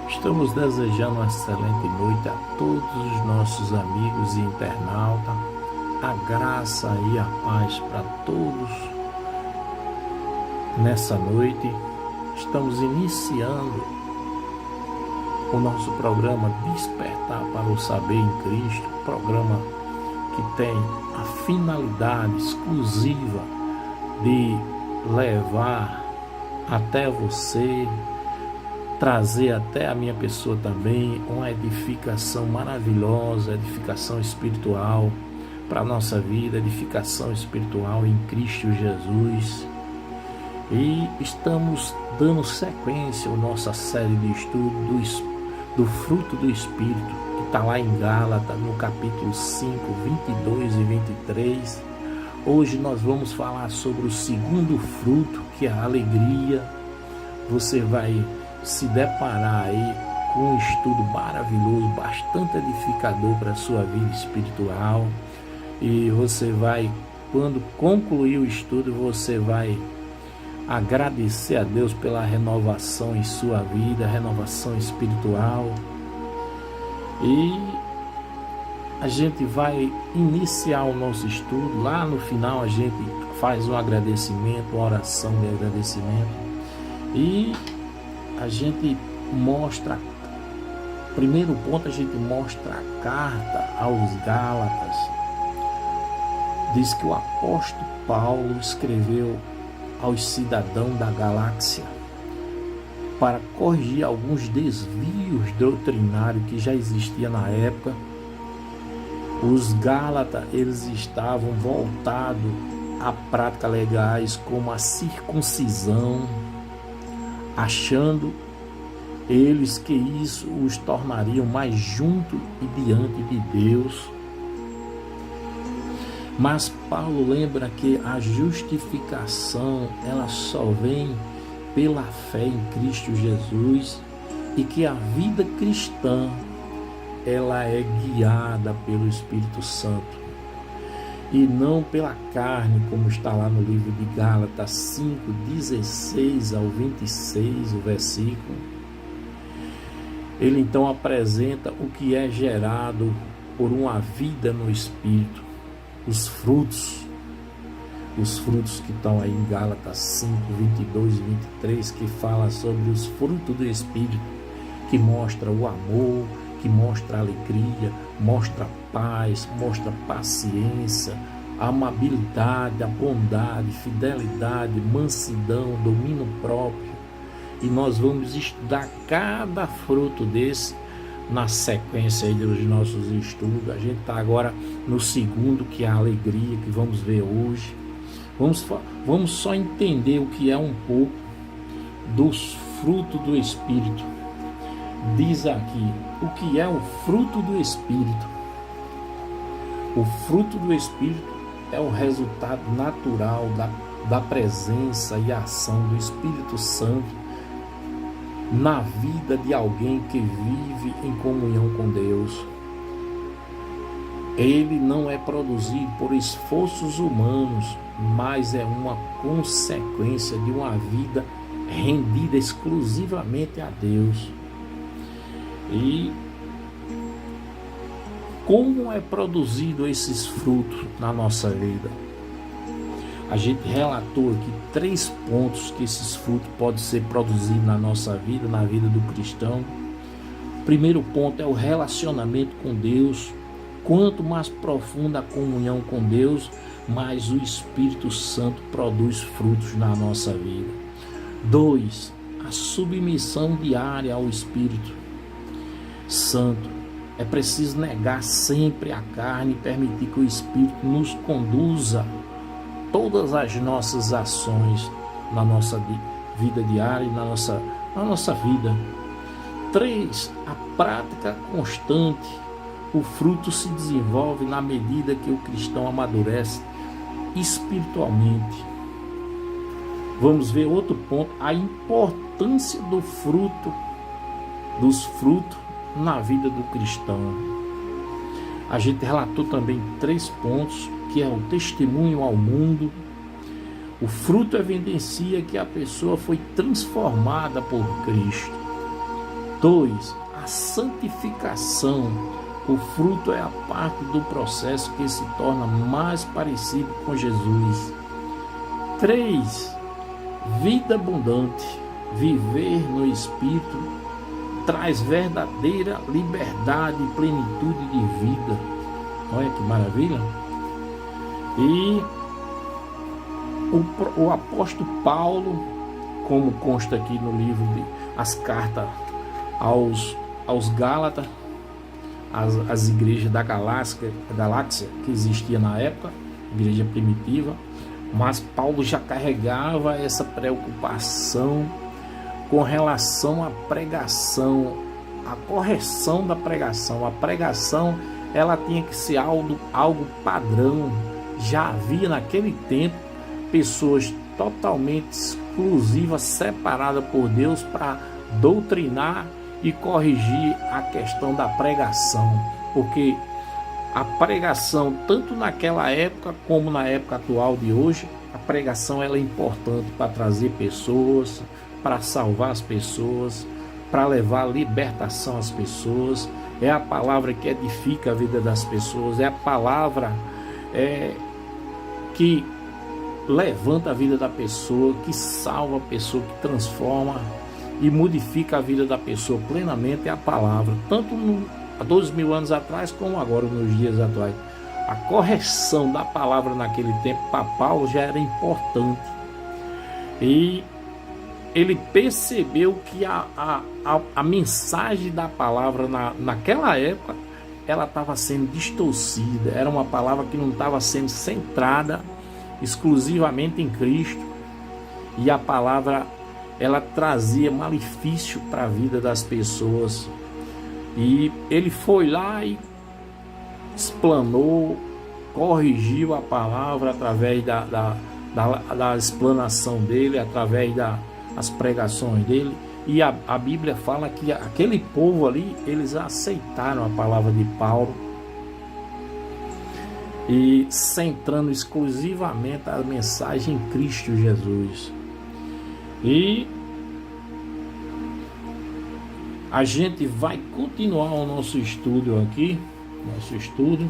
Estamos desejando uma excelente noite a todos os nossos amigos e internautas, a graça e a paz para todos. Nessa noite, estamos iniciando o nosso programa Despertar para o Saber em Cristo, programa que tem a finalidade exclusiva de levar até você, trazer até a minha pessoa também uma edificação maravilhosa, edificação espiritual para a nossa vida, edificação espiritual em Cristo Jesus. E estamos dando sequência à nossa série de estudo do fruto do Espírito, que está lá em Gálatas, no capítulo 5, 22 e 23. Hoje nós vamos falar sobre o segundo fruto, que é a alegria. Você vai se deparar aí com um estudo maravilhoso, bastante edificador para a sua vida espiritual. E você vai, quando concluir o estudo, você vai agradecer a Deus pela renovação em sua vida, renovação espiritual. E a gente vai iniciar o nosso estudo. Lá no final a gente faz um agradecimento, uma oração de agradecimento. E a gente mostra, primeiro ponto, a gente mostra a carta aos Gálatas. Diz que o apóstolo Paulo escreveu aos cidadãos da galáxia para corrigir alguns desvios doutrinários que já existiam na época. Os Gálatas, eles estavam voltados a práticas legais como a circuncisão, achando eles que isso os tornaria mais juntos e diante de Deus. Mas Paulo lembra que a justificação ela só vem pela fé em Cristo Jesus e que a vida cristã ela é guiada pelo Espírito Santo e não pela carne, como está lá no livro de Gálatas 5, 16 ao 26, o versículo. Ele então apresenta o que é gerado por uma vida no Espírito, os frutos que estão aí em Gálatas 5, 22 e 23, que fala sobre os frutos do Espírito, que mostra o amor, que mostra a alegria, mostra a paz, mostra a paciência, a amabilidade, a bondade, fidelidade, mansidão, domínio próprio. E nós vamos estudar cada fruto desse na sequência aí dos nossos estudos. A gente está agora no segundo, que é a alegria, que vamos ver hoje. Vamos só entender o que é um pouco dos frutos do Espírito. Diz aqui, o que é o fruto do Espírito? O fruto do Espírito é o resultado natural da presença e ação do Espírito Santo na vida de alguém que vive em comunhão com Deus. Ele não é produzido por esforços humanos, mas é uma consequência de uma vida rendida exclusivamente a Deus. E como é produzido esses frutos na nossa vida? A gente relatou aqui 3 pontos que esses frutos podem ser produzidos na nossa vida, na vida do cristão. O primeiro ponto é o relacionamento com Deus. Quanto mais profunda a comunhão com Deus, mais o Espírito Santo produz frutos na nossa vida. 2. A submissão diária ao Espírito Santo. É preciso negar sempre a carne e permitir que o Espírito nos conduza todas as nossas ações na nossa vida diária e na nossa vida. 3. A prática constante. O fruto se desenvolve na medida que o cristão amadurece espiritualmente. Vamos ver outro ponto, a importância dos frutos na vida do cristão. A gente relatou também 3 pontos, que é o testemunho ao mundo. O fruto evidencia que a pessoa foi transformada por Cristo. 2. A santificação. O fruto é a parte do processo que se torna mais parecido com Jesus. 3. Vida abundante. Viver no Espírito traz verdadeira liberdade e plenitude de vida. Olha que maravilha. E o apóstolo Paulo, como consta aqui no livro de as cartas aos Gálatas, as igrejas da galáxia que existia na época, igreja primitiva, mas Paulo já carregava essa preocupação com relação à pregação, a correção da pregação. A pregação, ela tinha que ser algo padrão. Já havia naquele tempo pessoas totalmente exclusivas, separadas por Deus para doutrinar e corrigir a questão da pregação, porque a pregação, tanto naquela época como na época atual de hoje, a pregação ela é importante para trazer pessoas, para salvar as pessoas, para levar libertação às pessoas. É a palavra que edifica a vida das pessoas, é a palavra que levanta a vida da pessoa, que salva a pessoa, que transforma e modifica a vida da pessoa plenamente. É a palavra, tanto há 2000 anos atrás como agora nos dias atuais. A correção da palavra naquele tempo para Paulo já era importante, e ele percebeu que a mensagem da palavra naquela época ela estava sendo distorcida, era uma palavra que não estava sendo centrada exclusivamente em Cristo, e a palavra ela trazia malefício para a vida das pessoas. E ele foi lá e explanou, corrigiu a palavra através da explanação dele, através das pregações dele. E a Bíblia fala que aquele povo ali, eles aceitaram a palavra de Paulo, e centrando exclusivamente a mensagem em Cristo Jesus. E a gente vai continuar o nosso estudo aqui. Nosso estudo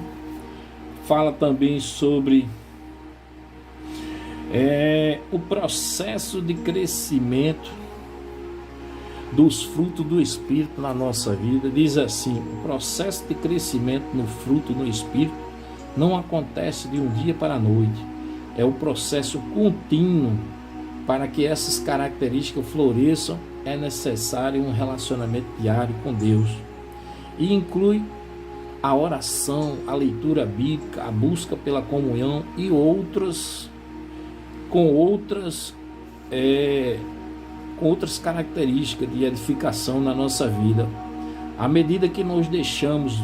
fala também sobre o processo de crescimento dos frutos do Espírito na nossa vida. Diz assim: o processo de crescimento no fruto no Espírito não acontece de um dia para a noite. É o processo contínuo. Para que essas características floresçam, é necessário um relacionamento diário com Deus, e inclui a oração, a leitura bíblica, a busca pela comunhão e outras características de edificação na nossa vida. À medida que nós deixamos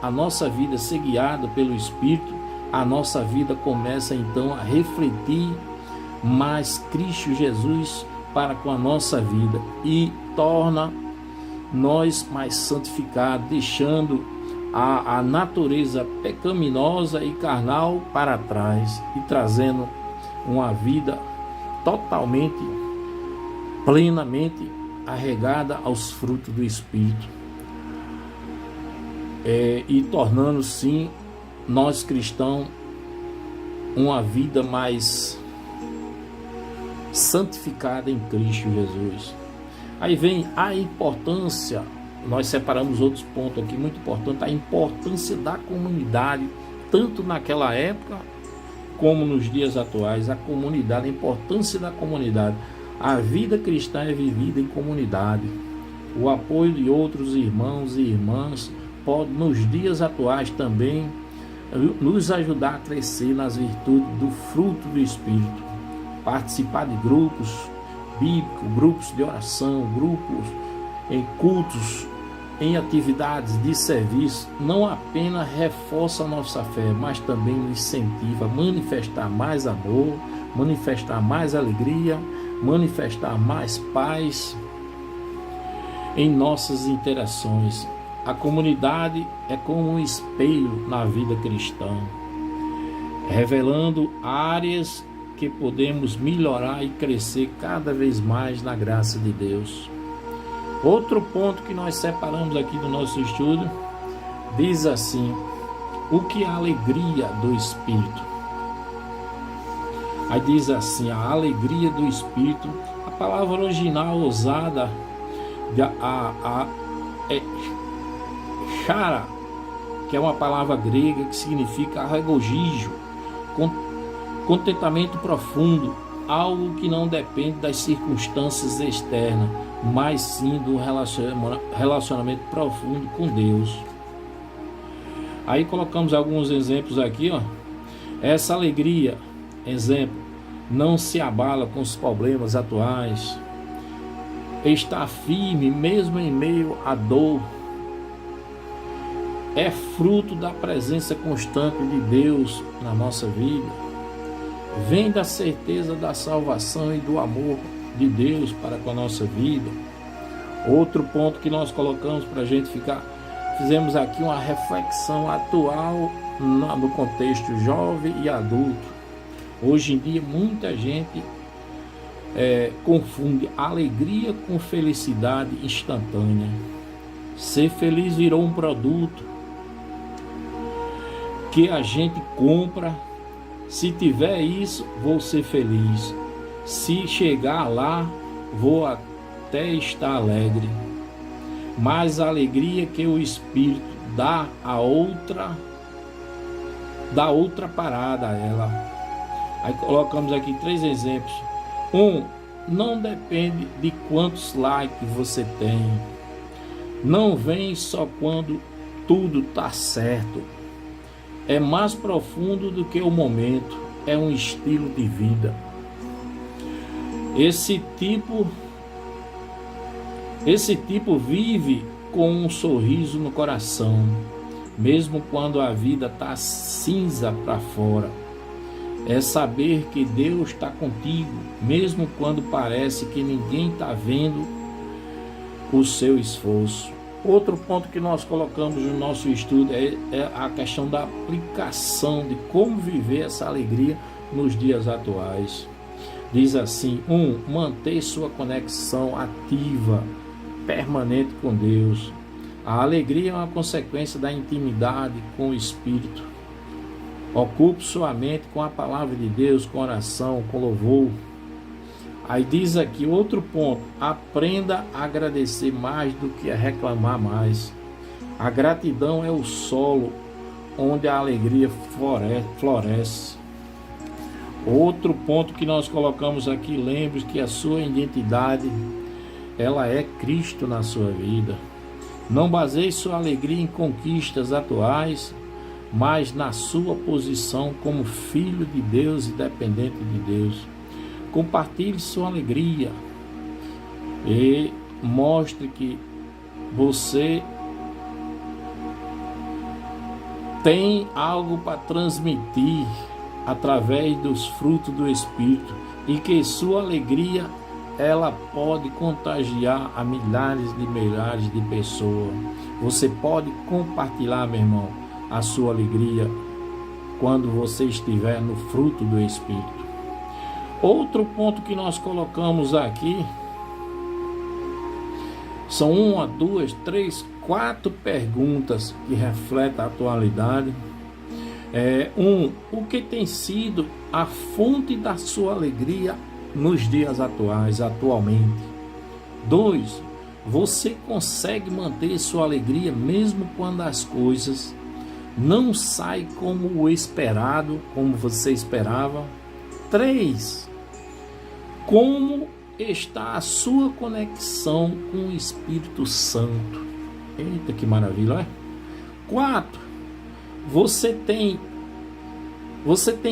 a nossa vida ser guiada pelo Espírito, a nossa vida começa então a refletir mais Cristo Jesus para com a nossa vida, e torna nós mais santificados, deixando a natureza pecaminosa e carnal para trás e trazendo uma vida totalmente, plenamente arregada aos frutos do Espírito, e tornando sim nós cristãos uma vida mais santificada em Cristo Jesus. Aí vem a importância, nós separamos outros pontos aqui muito importantes, a importância da comunidade, tanto naquela época como nos dias atuais. A comunidade, a importância da comunidade. A vida cristã é vivida em comunidade. O apoio de outros irmãos e irmãs pode, nos dias atuais também, nos ajudar a crescer nas virtudes do fruto do Espírito. Participar de grupos bíblicos, grupos de oração, grupos em cultos, em atividades de serviço, não apenas reforça a nossa fé, mas também nos incentiva a manifestar mais amor, manifestar mais alegria, manifestar mais paz em nossas interações. A comunidade é como um espelho na vida cristã, revelando áreas que podemos melhorar e crescer cada vez mais na graça de Deus. Outro ponto que nós separamos aqui do nosso estudo diz assim: o que é a alegria do Espírito? Aí diz assim: a alegria do Espírito, a palavra original usada é chara, que é uma palavra grega que significa regozijo, contentamento profundo, algo que não depende das circunstâncias externas, mas sim do relacionamento profundo com Deus. Aí colocamos alguns exemplos aqui, ó. Essa alegria, exemplo, não se abala com os problemas atuais, está firme mesmo em meio à dor, é fruto da presença constante de Deus na nossa vida, vem da certeza da salvação e do amor de Deus para com a nossa vida. Outro ponto que nós colocamos para a gente fizemos aqui uma reflexão atual no contexto jovem e adulto. Hoje em dia muita gente confunde alegria com felicidade instantânea. Ser feliz virou um produto que a gente compra. Se tiver isso, vou ser feliz. Se chegar lá, vou até estar alegre. Mas a alegria que o Espírito dá outra parada a ela. Aí colocamos aqui 3 exemplos. Não depende de quantos likes você tem. Não vem só quando tudo está certo. É mais profundo do que o momento. É um estilo de vida. Esse tipo vive com um sorriso no coração, mesmo quando a vida está cinza para fora. É saber que Deus está contigo, mesmo quando parece que ninguém está vendo o seu esforço. Outro ponto que nós colocamos no nosso estudo é a questão da aplicação de como viver essa alegria nos dias atuais. Diz assim: manter sua conexão ativa, permanente com Deus. A alegria é uma consequência da intimidade com o Espírito. Ocupe sua mente com a palavra de Deus, com oração, com louvor. Aí diz aqui outro ponto: aprenda a agradecer mais do que a reclamar mais. A gratidão é o solo onde a alegria floresce. Outro ponto que nós colocamos aqui: lembre que a sua identidade, ela é Cristo na sua vida. Não baseie sua alegria em conquistas atuais, mas na sua posição como filho de Deus e dependente de Deus. Compartilhe sua alegria e mostre que você tem algo para transmitir através dos frutos do Espírito e que sua alegria ela pode contagiar a milhares de pessoas. Você pode compartilhar, meu irmão, a sua alegria quando você estiver no fruto do Espírito. Outro ponto que nós colocamos aqui são 1, 2, 3, 4 perguntas que refletem a atualidade. O que tem sido a fonte da sua alegria nos dias atuais, atualmente? 2, você consegue manter sua alegria mesmo quando as coisas não saem como o esperado, como você esperava? 3, como está a sua conexão com o Espírito Santo? Eita, que maravilha, é? 4, você tem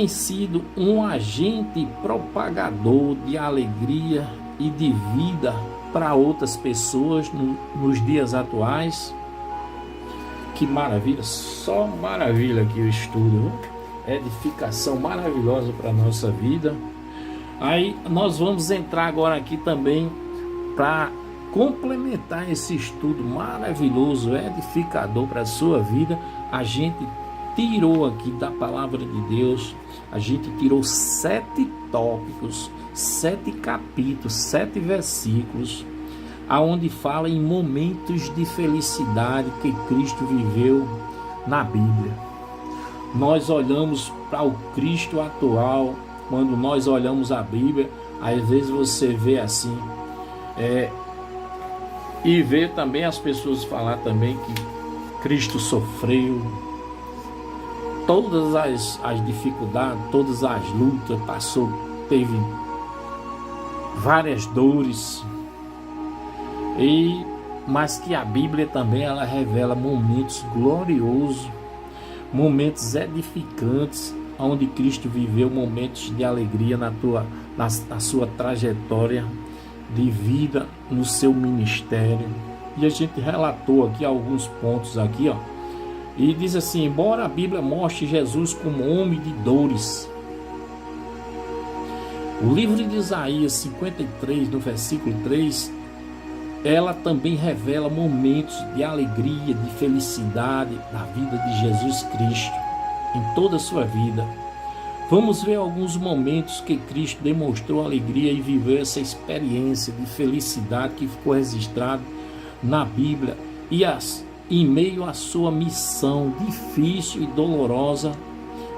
sido um agente propagador de alegria e de vida para outras pessoas nos dias atuais? Que maravilha, só maravilha aqui o estudo, edificação maravilhosa para a nossa vida. Aí nós vamos entrar agora aqui também para complementar esse estudo maravilhoso, edificador para a sua vida. A gente tirou aqui da palavra de Deus, a gente tirou 7 tópicos, 7 capítulos, 7 versículos, aonde fala em momentos de felicidade que Cristo viveu na Bíblia. Nós olhamos para o Cristo atual, quando nós olhamos a Bíblia, às vezes você vê assim, e vê também as pessoas falar também que Cristo sofreu todas as dificuldades, todas as lutas, teve várias dores, mas que a Bíblia também ela revela momentos gloriosos, momentos edificantes, onde Cristo viveu momentos de alegria na sua trajetória de vida, no seu ministério. E a gente relatou aqui alguns pontos aqui, ó. E diz assim: embora a Bíblia mostre Jesus como homem de dores, o livro de Isaías 53, no versículo 3, ela também revela momentos de alegria, de felicidade da vida de Jesus Cristo em toda a sua vida. Vamos ver alguns momentos que Cristo demonstrou alegria e viveu essa experiência de felicidade que ficou registrado na Bíblia em meio à sua missão difícil e dolorosa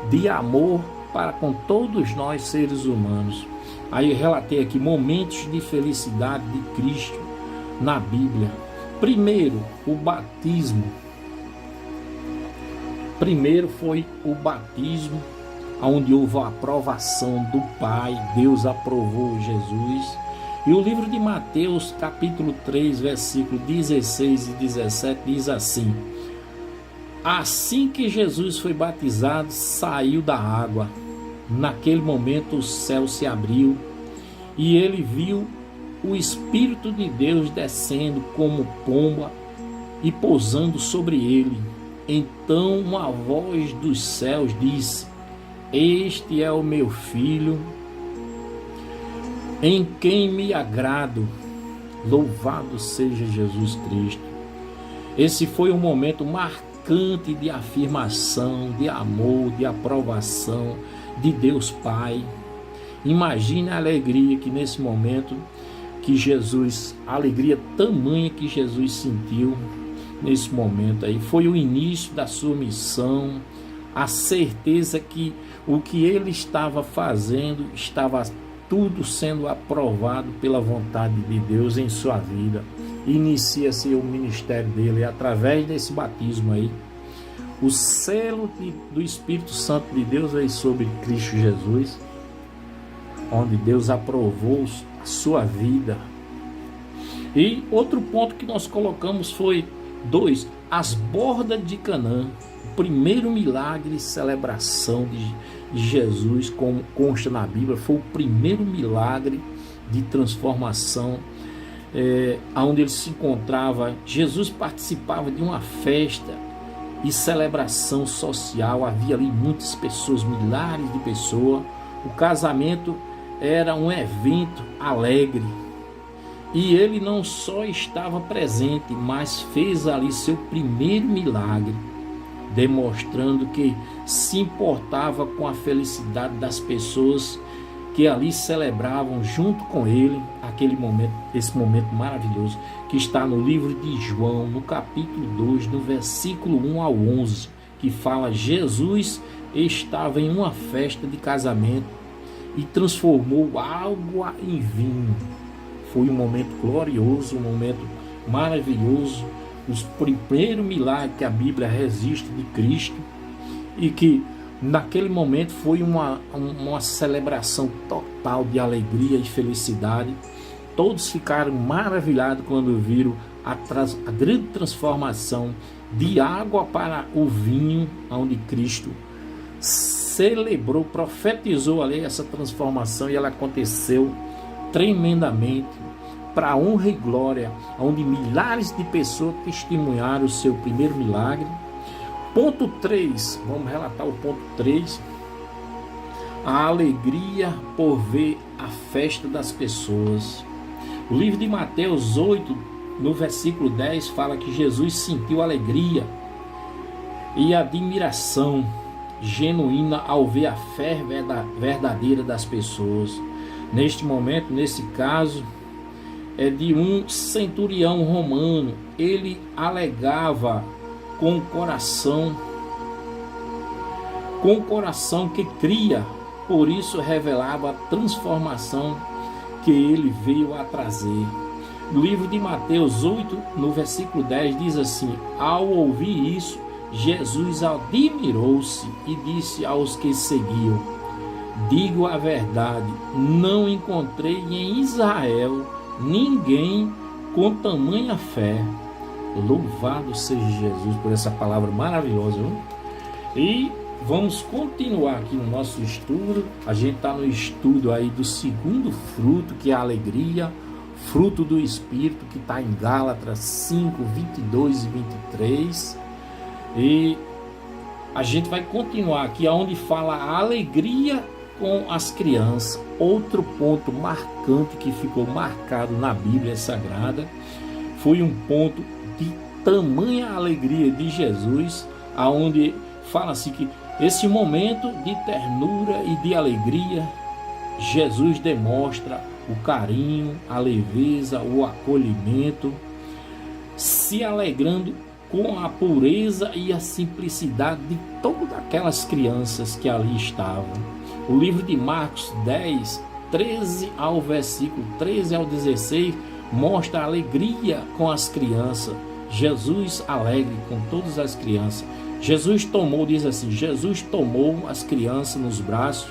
de amor para com todos nós seres humanos. Aí eu relatei aqui momentos de felicidade de Cristo na Bíblia. Primeiro, o batismo. Primeiro foi o batismo, onde houve a aprovação do Pai. Deus aprovou Jesus. E o livro de Mateus, capítulo 3, versículo 16 e 17, diz assim: assim que Jesus foi batizado, saiu da água. Naquele momento o céu se abriu e ele viu o Espírito de Deus descendo como pomba e pousando sobre ele. Então uma voz dos céus disse: este é o meu filho, em quem me agrado. Louvado seja Jesus Cristo. Esse foi um momento marcante de afirmação, de amor, de aprovação de Deus Pai. Imagine a alegria que nesse momento que Jesus, a alegria tamanha que Jesus sentiu nesse momento aí, foi o início da sua missão, a certeza que o que ele estava fazendo estava tudo sendo aprovado pela vontade de Deus em sua vida. Inicia-se o ministério dele através desse batismo aí. O selo do Espírito Santo de Deus veio sobre Cristo Jesus, onde Deus aprovou a sua vida. E outro ponto que nós colocamos foi 2, as bordas de Canaã. O primeiro milagre e celebração de Jesus, como consta na Bíblia, foi o primeiro milagre de transformação, onde ele se encontrava. Jesus participava de uma festa e celebração social, havia ali muitas pessoas, milhares de pessoas. O casamento era um evento alegre, e ele não só estava presente, mas fez ali seu primeiro milagre, demonstrando que se importava com a felicidade das pessoas que ali celebravam junto com ele aquele momento, esse momento maravilhoso, que está no livro de João, no capítulo 2, no versículo 1 ao 11, que fala: Jesus estava em uma festa de casamento e transformou água em vinho. Foi um momento glorioso, um momento maravilhoso, o primeiro milagre que a Bíblia registra de Cristo, e que naquele momento foi uma celebração total de alegria e felicidade. Todos ficaram maravilhados quando viram a grande transformação de água para o vinho, onde Cristo celebrou, profetizou ali essa transformação, e ela aconteceu tremendamente, para a honra e glória, onde milhares de pessoas testemunharam o seu primeiro milagre. Ponto 3, vamos relatar o ponto 3, a alegria por ver a festa das pessoas. O livro de Mateus 8, no versículo 10, fala que Jesus sentiu alegria e admiração genuína ao ver a fé verdadeira das pessoas. Neste momento, nesse caso, é de um centurião romano. Ele alegava com o coração que cria, por isso revelava a transformação que ele veio a trazer. No livro de Mateus 8, no versículo 10, diz assim: ao ouvir isso, Jesus admirou-se e disse aos que seguiam: digo a verdade, não encontrei em Israel ninguém com tamanha fé. Louvado seja Jesus por essa palavra maravilhosa, viu? E vamos continuar aqui no nosso estudo. A gente está no estudo aí do segundo fruto, que é a alegria, fruto do Espírito, que está em Gálatas 5, 22 e 23. E a gente vai continuar aqui onde fala a alegria com as crianças. Outro ponto marcante que ficou marcado na Bíblia Sagrada foi um ponto de tamanha alegria de Jesus, aonde fala assim que esse momento de ternura e de alegria, Jesus demonstra o carinho, a leveza, o acolhimento, se alegrando com a pureza e a simplicidade de todas aquelas crianças que ali estavam. O livro de Marcos 10, 13 ao versículo 13 ao 16, mostra a alegria com as crianças. Jesus alegre com todas as crianças. Jesus tomou as crianças nos braços,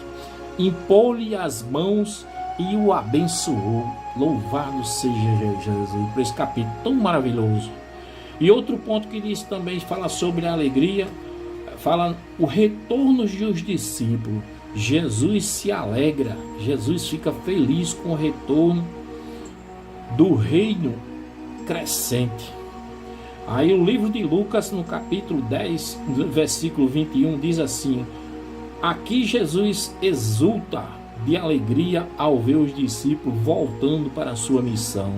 impôs-lhe as mãos e o abençoou. Louvado seja Jesus por esse capítulo tão maravilhoso. E outro ponto que diz também, fala sobre a alegria, fala o retorno dos discípulos. Jesus se alegra, Jesus fica feliz com o retorno do reino crescente. Aí o livro de Lucas, no capítulo 10, versículo 21, diz assim: aqui Jesus exulta de alegria ao ver os discípulos voltando para a sua missão,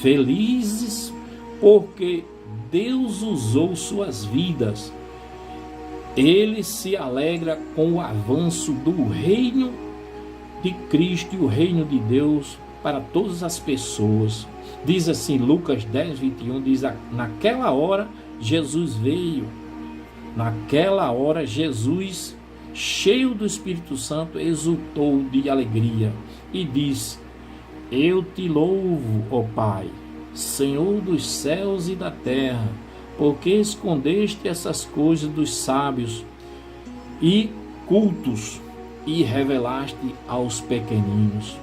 felizes porque Deus usou suas vidas. Ele se alegra com o avanço do reino de Cristo e o reino de Deus para todas as pessoas. Diz assim, Lucas 10, 21, diz: naquela hora Jesus veio, naquela hora Jesus, cheio do Espírito Santo, exultou de alegria e disse: eu te louvo, ó Pai, Senhor dos céus e da terra, porque escondeste essas coisas dos sábios e cultos e revelaste aos pequeninos.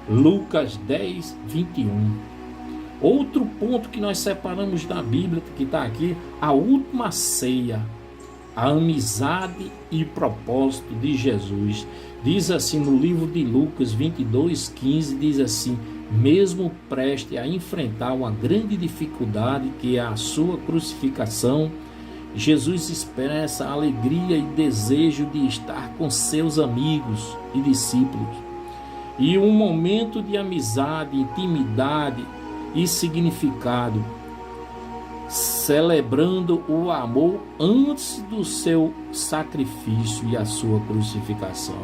Lucas 10, 21. Outro ponto que nós separamos da Bíblia, que está aqui, a última ceia, a amizade e propósito de Jesus. Diz assim no livro de Lucas 22, 15, diz assim: mesmo preste a enfrentar uma grande dificuldade, que é a sua crucificação, Jesus expressa alegria e desejo de estar com seus amigos e discípulos. E um momento de amizade, intimidade e significado, celebrando o amor antes do seu sacrifício e a sua crucificação.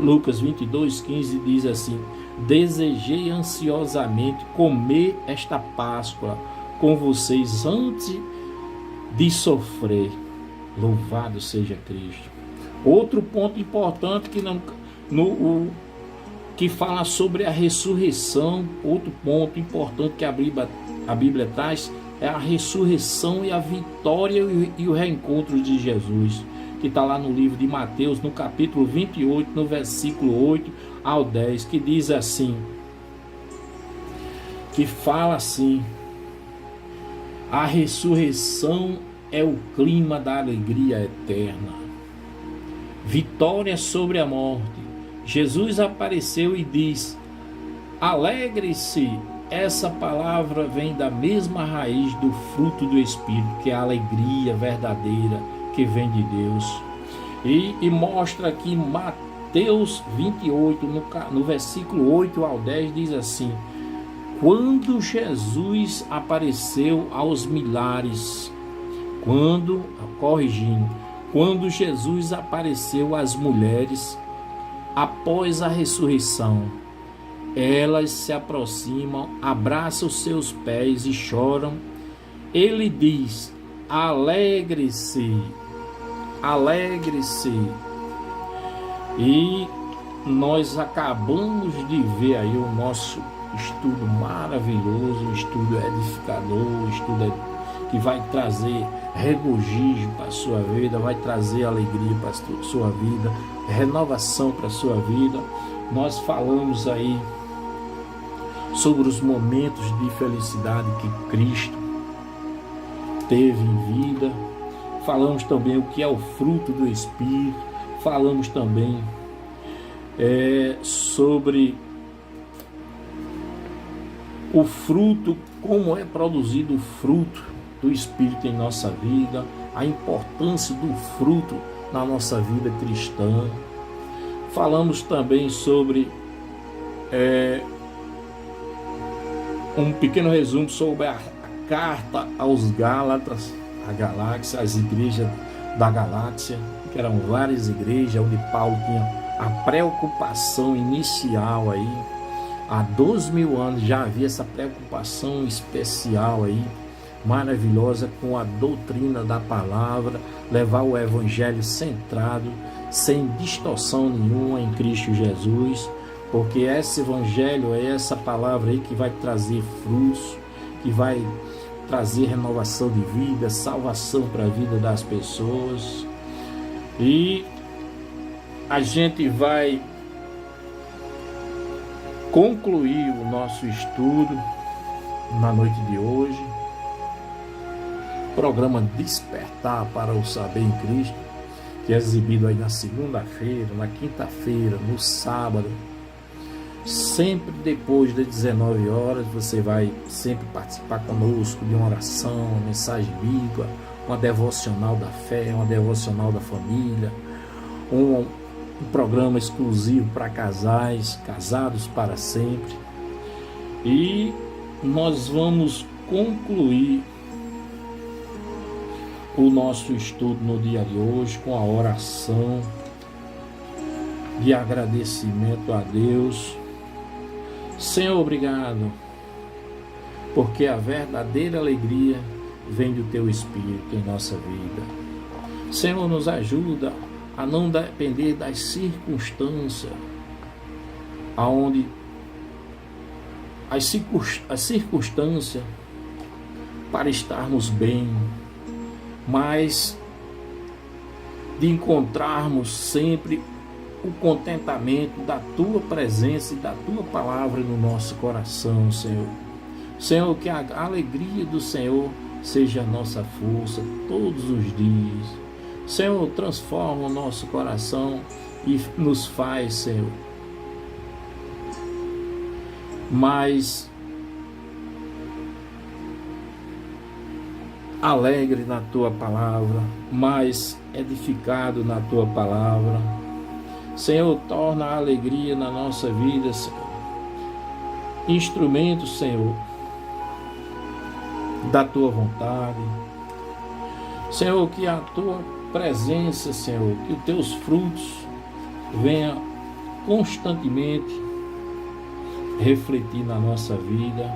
Lucas 22, 15 diz assim: desejei ansiosamente comer esta Páscoa com vocês antes de sofrer. Louvado seja Cristo. Outro ponto importante que fala sobre a ressurreição, outro ponto importante que a Bíblia traz é a ressurreição e a vitória e o reencontro de Jesus, que está lá no livro de Mateus, no capítulo 28, no versículo 8 ao 10, que diz assim, que fala assim: a ressurreição é o clima da alegria eterna, vitória sobre a morte. Jesus apareceu e diz: alegre-se. Essa palavra vem da mesma raiz do fruto do Espírito, que é a alegria verdadeira que vem de Deus. E mostra aqui Mateus 28, no versículo 8 ao 10, diz assim: quando Jesus apareceu aos milhares, quando Jesus apareceu às mulheres após a ressurreição, Elas se aproximam, abraçam os seus pés e choram. Ele diz: alegre-se, alegre-se. E nós acabamos de ver aí o nosso estudo maravilhoso, um estudo edificador, um estudo que vai trazer regozijo para a sua vida, vai trazer alegria para a sua vida, renovação para a sua vida. Nós falamos aí sobre os momentos de felicidade que Cristo teve em vida. Falamos também o que é o fruto do Espírito. Falamos também sobre o fruto, como é produzido o fruto do Espírito em nossa vida, a importância do fruto na nossa vida cristã. Falamos também sobre um pequeno resumo sobre a carta aos Gálatas, a galáxia, as igrejas da galáxia, que eram várias igrejas, onde Paulo tinha a preocupação inicial aí. Há 2000 anos já havia essa preocupação especial aí, maravilhosa, com a doutrina da palavra, levar o evangelho centrado, sem distorção nenhuma em Cristo Jesus, porque esse evangelho é essa palavra aí que vai trazer frutos, que vai trazer renovação de vida, salvação para a vida das pessoas. E a gente vai concluir o nosso estudo na noite de hoje, programa Despertar para o Saber em Cristo, que é exibido aí na segunda-feira, na quinta-feira, no sábado, sempre depois das 19 horas. Você vai sempre participar conosco de uma oração, uma mensagem bíblica, uma devocional da fé, uma devocional da família, um programa exclusivo para casais, casados para sempre. E nós vamos concluir o nosso estudo no dia de hoje com a oração de agradecimento a Deus. Senhor, obrigado, porque a verdadeira alegria vem do Teu Espírito em nossa vida. Senhor, nos ajuda a não depender das circunstâncias, aonde as circunstâncias para estarmos bem, mas de encontrarmos sempre o contentamento da Tua presença e da Tua palavra no nosso coração, Senhor. Senhor, que a alegria do Senhor seja a nossa força todos os dias. Senhor, transforma o nosso coração e nos faz, Senhor, mais alegre na Tua palavra, mais edificado na Tua palavra. Senhor, torna a alegria na nossa vida, Senhor, instrumento, Senhor, da Tua vontade. Senhor, que a Tua presença, Senhor, que os Teus frutos venham constantemente refletir na nossa vida,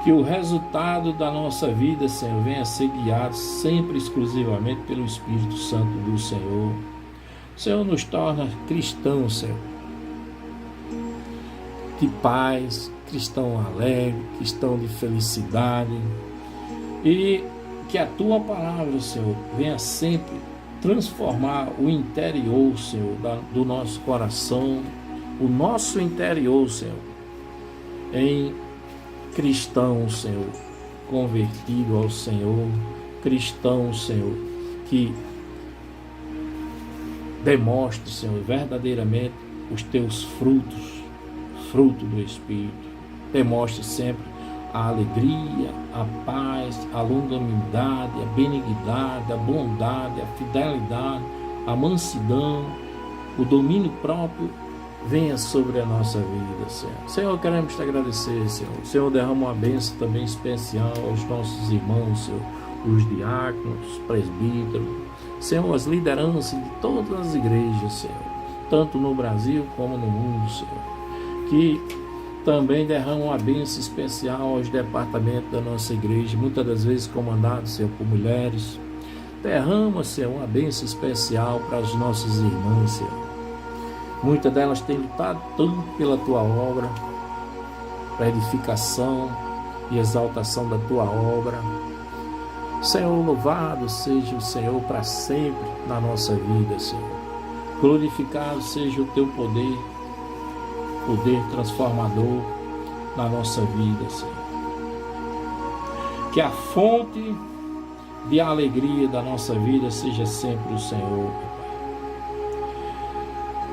que o resultado da nossa vida, Senhor, venha a ser guiado sempre exclusivamente pelo Espírito Santo do Senhor. Senhor, nos torna cristãos, Senhor, de paz, cristão alegre, cristão de felicidade, e que a Tua palavra, Senhor, venha sempre transformar o interior, Senhor, do nosso coração, o nosso interior, Senhor, em cristão, Senhor, convertido ao Senhor, cristão, Senhor, que demonstre, Senhor, verdadeiramente os Teus frutos, fruto do Espírito. Demonstre sempre a alegria, a paz, a longanimidade, a benignidade, a bondade, a fidelidade, a mansidão, o domínio próprio venha sobre a nossa vida, Senhor. Senhor, queremos te agradecer, Senhor. Senhor, derrama uma bênção também especial aos nossos irmãos, Senhor, os diáconos, presbíteros, Senhor, as lideranças de todas as igrejas, Senhor, tanto no Brasil como no mundo, Senhor. que também derrama uma bênção especial aos departamentos da nossa igreja, muitas das vezes comandados, Senhor, por mulheres. Derrama, Senhor, uma bênção especial para as nossas irmãs, Senhor. Muitas delas têm lutado tanto pela Tua obra, para edificação e exaltação da Tua obra. Senhor, louvado seja o Senhor para sempre na nossa vida, Senhor. Glorificado seja o Teu poder transformador na nossa vida, Senhor. Que a fonte de alegria da nossa vida seja sempre o Senhor, Pai.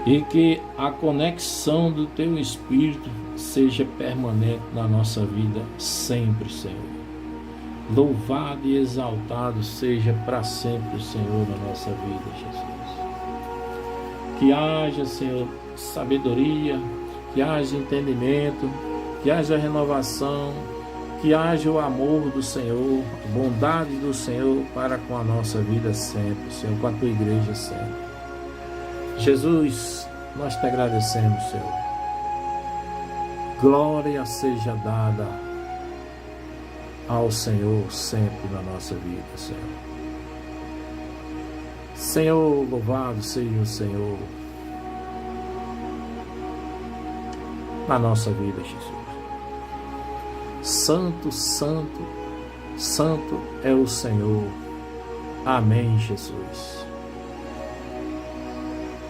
E que a conexão do Teu Espírito seja permanente na nossa vida sempre, Senhor. Louvado e exaltado seja para sempre o Senhor na nossa vida, Jesus. Que haja, Senhor, sabedoria, que haja entendimento, que haja renovação, que haja o amor do Senhor, a bondade do Senhor para com a nossa vida sempre, Senhor, com a Tua igreja sempre. Jesus, nós te agradecemos, Senhor. Glória seja dada ao Senhor sempre na nossa vida, Senhor. Senhor, louvado seja o Senhor na nossa vida, Jesus. Santo, santo, santo é o Senhor. Amém, Jesus.